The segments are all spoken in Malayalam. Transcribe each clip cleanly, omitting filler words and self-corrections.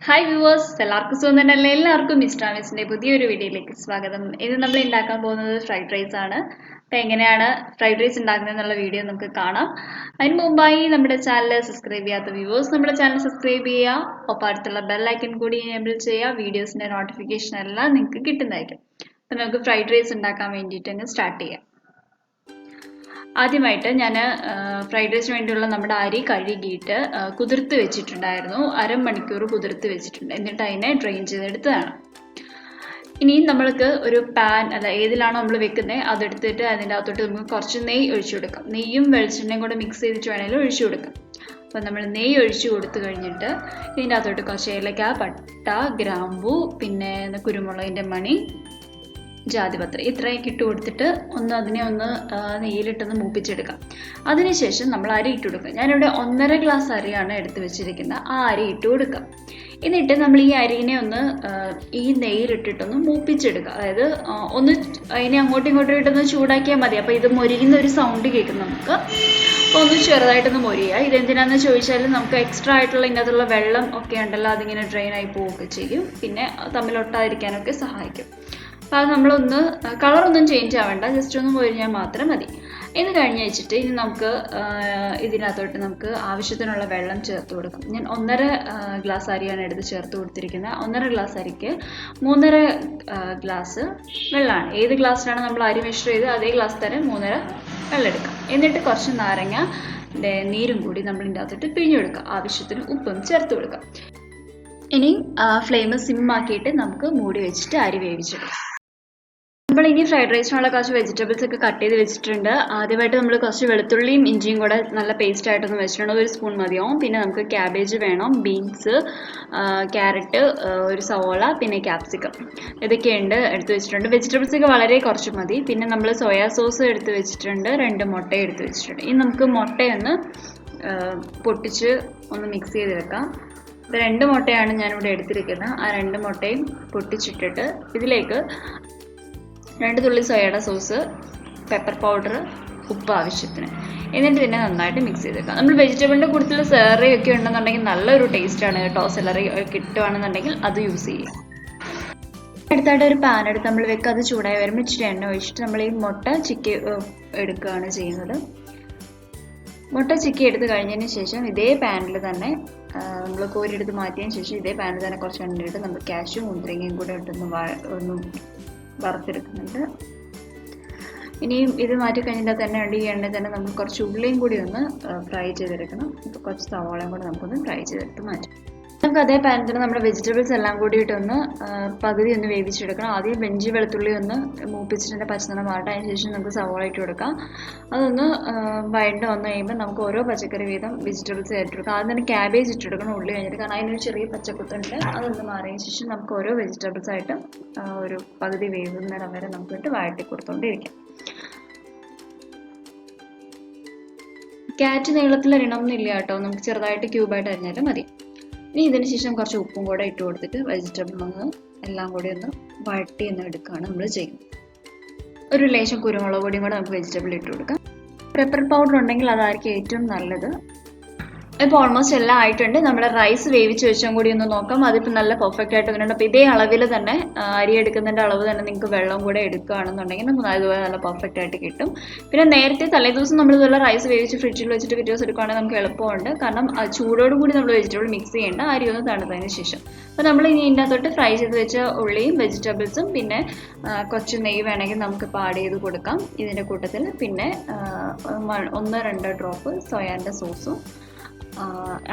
ഹായ് വ്യൂവേഴ്സ്, എല്ലാവർക്കും സുഖം തന്നെയല്ലേ? എല്ലാവർക്കും MrandMrsന്റെ പുതിയൊരു വീഡിയോയിലേക്ക് സ്വാഗതം. ഇത് നമ്മൾ ഉണ്ടാക്കാൻ പോകുന്നത് ഫ്രൈഡ് റൈസ് ആണ്. അപ്പം എങ്ങനെയാണ് ഫ്രൈഡ് റൈസ് ഉണ്ടാക്കുന്നത് എന്നുള്ള വീഡിയോ നമുക്ക് കാണാം. അതിന് മുമ്പായി നമ്മുടെ ചാനൽ സബ്സ്ക്രൈബ് ചെയ്യാത്ത വ്യൂവേഴ്സ് നമ്മുടെ ചാനൽ സബ്സ്ക്രൈബ് ചെയ്യുക, ഒപ്പം അടുത്തുള്ള ബെല്ലൈക്കൺ കൂടി എനേബിൾ ചെയ്യുക. വീഡിയോസിൻ്റെ നോട്ടിഫിക്കേഷൻ എല്ലാം നിങ്ങൾക്ക് കിട്ടുന്നതായിരിക്കും. അപ്പം നമുക്ക് ഫ്രൈഡ് റൈസ് ഉണ്ടാക്കാൻ വേണ്ടിയിട്ട് അങ്ങ് സ്റ്റാർട്ട് ചെയ്യാം. ആദ്യമായിട്ട് ഞാൻ ഫ്രൈഡ് റൈസിന് വേണ്ടിയുള്ള നമ്മുടെ അരി കഴുകിയിട്ട് കുതിർത്ത് വെച്ചിട്ടുണ്ടായിരുന്നു. അരമണിക്കൂർ കുതിർത്ത് വെച്ചിട്ടുണ്ട്. എന്നിട്ട് അതിനെ ഡ്രെയിൻ ചെയ്തെടുത്തതാണ്. ഇനി നമ്മൾക്ക് ഒരു പാൻ ഏതിലാണോ നമ്മൾ വെക്കുന്നത് അതെടുത്തിട്ട് അതിൻ്റെ അകത്തോട്ട് നമുക്ക് കുറച്ച് നെയ്യ് ഒഴിച്ചു കൊടുക്കാം. നെയ്യും വെളിച്ചെണ്ണയും കൂടെ മിക്സ് ചെയ്തിട്ട് വേണമെങ്കിലും ഒഴിച്ചു കൊടുക്കാം. അപ്പം നമ്മൾ നെയ്യ് ഒഴിച്ചു കൊടുത്തു കഴിഞ്ഞിട്ട് ഇതിൻ്റെ അകത്തോട്ട് കുറച്ച് ഏലക്ക, പട്ട, ഗ്രാമ്പൂ, പിന്നെ കുരുമുളകിൻ്റെ മണി, ജാതിപത്രം ഇത്രയൊക്കെ ഇട്ട് കൊടുത്തിട്ട് അതിനെ നെയ്യിലിട്ടൊന്ന് മൂപ്പിച്ചെടുക്കാം. അതിനുശേഷം നമ്മൾ അരി ഇട്ട് കൊടുക്കുക. ഞാനിവിടെ 1.5 ഗ്ലാസ് അരിയാണ് എടുത്ത് വെച്ചിരിക്കുന്നത്. ആ അരി ഇട്ട് കൊടുക്കാം. എന്നിട്ട് നമ്മൾ ഈ അരിനെ ഈ നെയ്യിലിട്ടിട്ടൊന്ന് മൂപ്പിച്ചെടുക്കുക. അതായത് അതിനെ അങ്ങോട്ടും ഇങ്ങോട്ടും ഇട്ടൊന്ന് ചൂടാക്കിയാൽ മതി. അപ്പോൾ ഇത് മൊരിയുന്ന ഒരു സൗണ്ട് കേൾക്കും നമുക്ക്. അപ്പോൾ ഒന്ന് ചെറുതായിട്ടൊന്ന് മൊരിയുക. ഇതെന്തിനാന്ന് ചോദിച്ചാൽ നമുക്ക് എക്സ്ട്രാ ആയിട്ടുള്ള ഇതിനകത്തുള്ള വെള്ളം ഒക്കെ ഉണ്ടല്ലോ, അതിങ്ങനെ ഡ്രെയിൻ ആയി പോവുകയൊക്കെ ചെയ്യും. പിന്നെ തമ്മിലൊട്ടാതിരിക്കാനൊക്കെ സഹായിക്കും. അപ്പോൾ അത് കളറൊന്നും ചേഞ്ച് ആവേണ്ട, ജസ്റ്റ് ഒന്ന് മൊരിഞ്ഞാൽ മാത്രം മതി. ഇത് കഴിഞ്ഞ് വെച്ചിട്ട് ഇനി നമുക്ക് ഇതിനകത്തോട്ട് നമുക്ക് ആവശ്യത്തിനുള്ള വെള്ളം ചേർത്ത് കൊടുക്കും. ഞാൻ 1.5 ഗ്ലാസ് അരിയാണ് എടുത്ത് ചേർത്ത് കൊടുത്തിരിക്കുന്നത്. 1.5 ഗ്ലാസ് അരിക്ക് 3.5 ഗ്ലാസ് വെള്ളമാണ്. ഏത് ഗ്ലാസ്സിലാണ് നമ്മൾ അരി മെഷർ ചെയ്ത് അതേ ഗ്ലാസ് തന്നെ 3.5 വെള്ളം എടുക്കാം. എന്നിട്ട് കുറച്ച് നാരങ്ങ നീരും കൂടി നമ്മൾ ഇതിൻ്റെ അകത്തോട്ട് പിഴിഞ്ഞെടുക്കുക. ആവശ്യത്തിന് ഉപ്പും ചേർത്ത് കൊടുക്കാം. ഇനി ഫ്ലെയിം സിമ്മാക്കിയിട്ട് നമുക്ക് മൂടി വെച്ചിട്ട് അരി വേവിച്ചെടുക്കാം. നമ്മൾ ഇനി ഫ്രൈഡ് റൈസിനുള്ള കുറച്ച് വെജിറ്റബിൾസ് ഒക്കെ കട്ട് ചെയ്ത് വെച്ചിട്ടുണ്ട്. ആദ്യമായിട്ട് നമ്മൾ കുറച്ച് വെളുത്തുള്ളിയും ഇഞ്ചിയും കൂടെ നല്ല പേസ്റ്റ് ആയിട്ടൊന്ന് വെച്ചിട്ടുണ്ട്. 1 സ്പൂൺ മതിയാവും. പിന്നെ നമുക്ക് ക്യാബേജ് വേണം, ബീൻസ്, ക്യാരറ്റ്, ഒരു സവോള, പിന്നെ ക്യാപ്സിക്കം ഇതൊക്കെയുണ്ട് എടുത്ത് വെച്ചിട്ടുണ്ട്. വെജിറ്റബിൾസ് ഒക്കെ വളരെ കുറച്ച് മതി. പിന്നെ നമ്മൾ സോയാ സോസ് എടുത്ത് വെച്ചിട്ടുണ്ട്. 2 മുട്ട എടുത്ത് വെച്ചിട്ടുണ്ട്. ഇനി നമുക്ക് മുട്ടയൊന്ന് പൊട്ടിച്ച് ഒന്ന് മിക്സ് ചെയ്ത് വെക്കാം. 2 മുട്ടയാണ് ഞാനിവിടെ എടുത്തിരിക്കുന്നത്. ആ 2 മുട്ടയും പൊട്ടിച്ചിട്ടിട്ട് ഇതിലേക്ക് 2 തുള്ളി സോയയുടെ സോസ്, പെപ്പർ പൗഡർ, ഉപ്പ് ആവശ്യത്തിന്, എന്നിട്ട് ഇതിനെ നന്നായിട്ട് മിക്സ് ചെയ്തേക്കാം. നമ്മൾ വെജിറ്റബിളിൻ്റെ കൂട്ടത്തിൽ സെലറി ഒക്കെ ഉണ്ടെന്നുണ്ടെങ്കിൽ നല്ലൊരു ടേസ്റ്റാണ് കേട്ടോ. സെലറി കിട്ടുകയാണെന്നുണ്ടെങ്കിൽ അത് യൂസ് ചെയ്യുക. അടുത്തായിട്ട് ഒരു പാൻ എടുത്ത് നമ്മൾ വെക്കുക. അത് ചൂടായി വരുമ്പോൾ ഇച്ചിരി എണ്ണ ഒഴിച്ചിട്ട് നമ്മൾ ഈ മുട്ട ചിക്കി എടുക്കുകയാണ് ചെയ്യുന്നത്. മുട്ട ചിക്കി എടുത്ത് കഴിഞ്ഞതിന് ശേഷം ഇതേ പാനിൽ തന്നെ നമ്മൾ കോരിയെടുത്ത് മാറ്റിയതിന് ശേഷം ഇതേ പാനിൽ തന്നെ കുറച്ച് എണ്ണ ഇട്ട് നമ്മൾ കാഷ്യും മുന്തിരിങ്ങയും കൂടെ ഇട്ടൊന്ന് വറുത്തെടുക്കുന്നുണ്ട്. ഇനിയും ഇത് മാറ്റി കഴിഞ്ഞാൽ തന്നെ ഈ എണ്ണയിൽ തന്നെ നമുക്ക് കുറച്ച് ഉള്ളിയും കൂടി ഒന്ന് ഫ്രൈ ചെയ്തെടുക്കണം. ഇപ്പോൾ കുറച്ച് സവാളയും കൂടി നമുക്കൊന്ന് ഫ്രൈ ചെയ്തെടുത്ത് മാറ്റാം. നമുക്ക് അതേ പാനിൽ തന്നെ നമ്മുടെ വെജിറ്റബിൾസ് എല്ലാം കൂടിയിട്ടൊന്ന് പകുതി ഒന്ന് വേവിച്ചെടുക്കണം. ആദ്യം ഇഞ്ചി വെളുത്തുള്ളി ഒന്ന് മൂപ്പിച്ചിട്ട് പച്ചനിറം മാറട്ടെ. അതിന് ശേഷം നമുക്ക് സവാള ഇട്ട് കൊടുക്കാം. അതൊന്ന് വഴണ്ട് വന്നു കഴിയുമ്പോൾ നമുക്ക് ഓരോ പച്ചക്കറി വീതം വെജിറ്റബിൾസ് ഇട്ടെടുക്കാം. ആദ്യം തന്നെ ക്യാബേജ് ഇട്ടെടുക്കണം ഉള്ളി കഴിഞ്ഞിട്ട്, കാരണം അതിനൊരു ചെറിയ പച്ചക്കുത്തുണ്ട്. അതൊന്ന് മാറിയതിന് ശേഷം നമുക്ക് ഓരോ വെജിറ്റബിൾസ് ആയിട്ടും ഒരു പകുതി വേവുന്നേരം വരെ നമുക്കിട്ട് വഴറ്റി കൊടുത്തുകൊണ്ടിരിക്കാം. ക്യാരറ്റ് നീളത്തിൽ അരിയണമെന്നില്ല കേട്ടോ, നമുക്ക് ചെറുതായിട്ട് ക്യൂബായിട്ട് അരിഞ്ഞാലും മതി. ഇനി ഇതിന് ശേഷം കുറച്ച് ഉപ്പും കൂടെ ഇട്ട് കൊടുത്തിട്ട് വെജിറ്റബിൾ എല്ലാം കൂടി ഒന്ന് വഴറ്റി എടുക്കുകയാണ് നമ്മൾ ചെയ്യുന്നത്. ഒരു ലേശം കുരുമുളക് പൊടിയും കൂടെ നമുക്ക് വെജിറ്റബിൾ ഇട്ട് കൊടുക്കാം. പെപ്പർ പൗഡർ ഉണ്ടെങ്കിൽ അതായിരിക്കും ഏറ്റവും നല്ലത്. ഇപ്പോൾ ഓൾമോസ്റ്റ് എല്ലാം ആയിട്ടുണ്ട്. നമ്മുടെ റൈസ് വേവിച്ച് വെച്ചും കൂടി ഒന്ന് നോക്കാം. അതിപ്പോൾ നല്ല പെർഫെക്റ്റ് ആയിട്ട് വരുന്നുണ്ട്. അപ്പോൾ ഇതേ അളവിൽ തന്നെ അരി എടുക്കുന്നതിൻ്റെ അളവ് തന്നെ നിങ്ങൾക്ക് വെള്ളം കൂടെ എടുക്കുകയാണെന്നുണ്ടെങ്കിൽ നമുക്ക് അതുപോലെ നല്ല പെർഫെക്റ്റ് ആയിട്ട് കിട്ടും. പിന്നെ നേരത്തെ തലേദിവസം നമ്മൾ ഇതുപോലെ റൈസ് വേവിച്ച് ഫ്രിഡ്ജിൽ വെച്ചിട്ട് പിറ്റേ ദിവസം എടുക്കുകയാണെങ്കിൽ നമുക്ക് എളുപ്പമുണ്ട്. കാരണം ചൂടോട് കൂടി നമ്മൾ വെജിറ്റബിൾ മിക്സ് ചെയ്യേണ്ട, അരി ഒന്ന് തണുത്തതിന് ശേഷം. അപ്പോൾ നമ്മൾ ഇനി ഇതിൻ്റെ അകത്തോട്ട് ഫ്രൈ ചെയ്ത് വെച്ച ഉള്ളിയും വെജിറ്റബിൾസും പിന്നെ കുറച്ച് നെയ്യ് വേണമെങ്കിൽ നമുക്ക് ആഡ് ചെയ്ത് കൊടുക്കാം ഇതിൻ്റെ കൂട്ടത്തിൽ. പിന്നെ 1-2 ഡ്രോപ്പ് സോയാൻ്റെ സോസും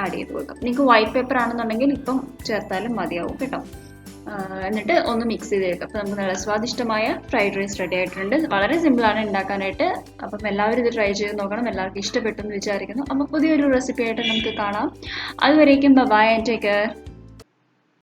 ആഡ് ചെയ്ത് കൊടുക്കാം. നിങ്ങൾക്ക് വൈറ്റ് പേപ്പർ ആണെന്നുണ്ടെങ്കിൽ ഇപ്പം ചേർത്താലും മതിയാവും കേട്ടോ. എന്നിട്ട് ഒന്ന് മിക്സ് ചെയ്തെടുക്കാം. അപ്പോൾ നമുക്ക് നല്ല സ്വാദിഷ്ടമായ ഫ്രൈഡ് റൈസ് റെഡി ആയിട്ടുണ്ട്. വളരെ സിമ്പിളാണ് ഉണ്ടാക്കാനായിട്ട്. അപ്പം എല്ലാവരും ഇത് ട്രൈ ചെയ്ത് നോക്കണം. എല്ലാവർക്കും ഇഷ്ടപ്പെട്ടെന്ന് വിചാരിക്കുന്നു. അപ്പോൾ പുതിയൊരു റെസിപ്പി ആയിട്ട് നമുക്ക് കാണാം. അതുവരേക്കും ബൈ ആൻഡ് ടേക്ക് കെയർ.